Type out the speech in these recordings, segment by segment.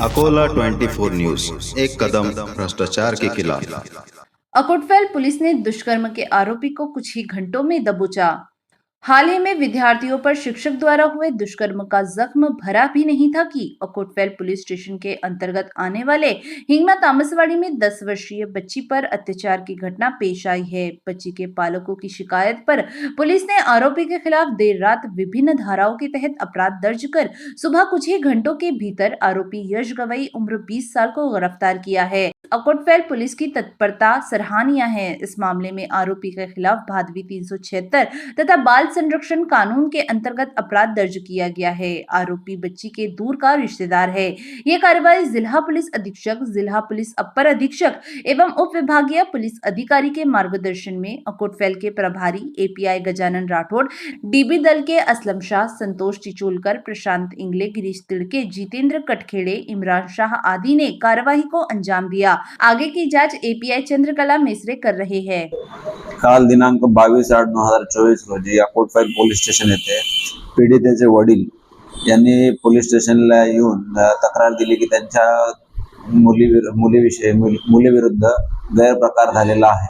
Akola 24 news, एक कदम भ्रष्टाचार के खिलाफ। अकोटफैल पुलिस ने दुष्कर्म के आरोपी को कुछ ही घंटों में दबोचा। हाल ही में विद्यार्थियों पर शिक्षक द्वारा हुए दुष्कर्म का जख्म भरा भी नहीं था कि अकोटफैल पुलिस स्टेशन के अंतर्गत आने वाले हिंगना तामसवाड़ी में 10 वर्षीय बच्ची पर अत्याचार की घटना पेश आई है। बच्ची के पालकों की शिकायत पर पुलिस ने आरोपी के खिलाफ देर रात विभिन्न धाराओं के तहत अपराध दर्ज कर सुबह कुछ ही घंटों के भीतर आरोपी यश गवई उम्र 20 साल को गिरफ्तार किया है। अकोटफैल पुलिस की तत्परता सराहनीय है। इस मामले में आरोपी के खिलाफ भादवी 376 तथा बाल संरक्षण कानून के अंतर्गत अपराध दर्ज किया गया है। आरोपी बच्ची के दूर का रिश्तेदार है। ये कार्रवाई जिला पुलिस अधीक्षक, जिला पुलिस अपर अधीक्षक एवं उप विभागीय पुलिस अधिकारी के मार्गदर्शन में अकोटफैल के प्रभारी एपीआई गजानन राठौड़, डीबी दल के असलम शाह, संतोष चिचोलकर, प्रशांत इंगले, गिरीश तिड़के, जितेंद्र कटखेड़े, इमरान शाह आदि ने कार्यवाही को अंजाम दिया। आगे की जांच एपीआई चंद्रकला मिश्रे कर रहे हैं। काल दिनांक 22/8/2024 रोजी अकोटफैल पोलीस स्टेशन येथे पीडितेचे वडील यांनी पोलीस स्टेशनला येऊन तक्रार दिली की त्यांच्या मुलीविरुद्ध गैरप्रकार झालेला आहे।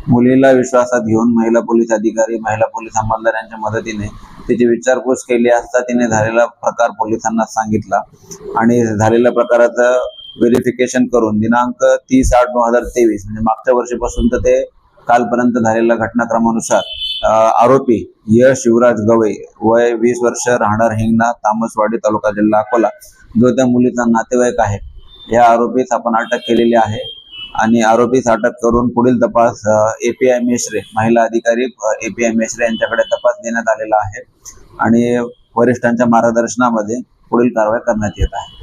मुलीला विश्वासात घेऊन महिला पोलीस अधिकारी, महिला पोलीस अंमलदार यांच्या मदतीने तिची विचारपूस केली असता तिने झालेला प्रकार पोलिसांना सांगितला आणि झालेल्या प्रकाराचं व्हेरिफिकेशन करून दिनांक 30/8/2023 म्हणजे मागच्या वर्षीपासून तर ते कालपर्यंत झालेल्या घटनाक्रमानुसार आरोपी यश शिवराज गवई, वय 20 वर्ष, राहणार हिंगणा तामसवाडी, तालुका जिल्हा अकोला, जो त्या मुलीचा नातेवाईक आहे, या आरोपीस आपण अटक केलेली आहे आणि आरोपीस अटक करून पुढील तपास एपीआय मेश्रे, महिला अधिकारी एपीआय मेश्रे यांच्याकडे तपास देण्यात आलेला आहे आणि वरिष्ठांच्या मार्गदर्शनामध्ये पुढील कारवाई करण्यात येत आहे।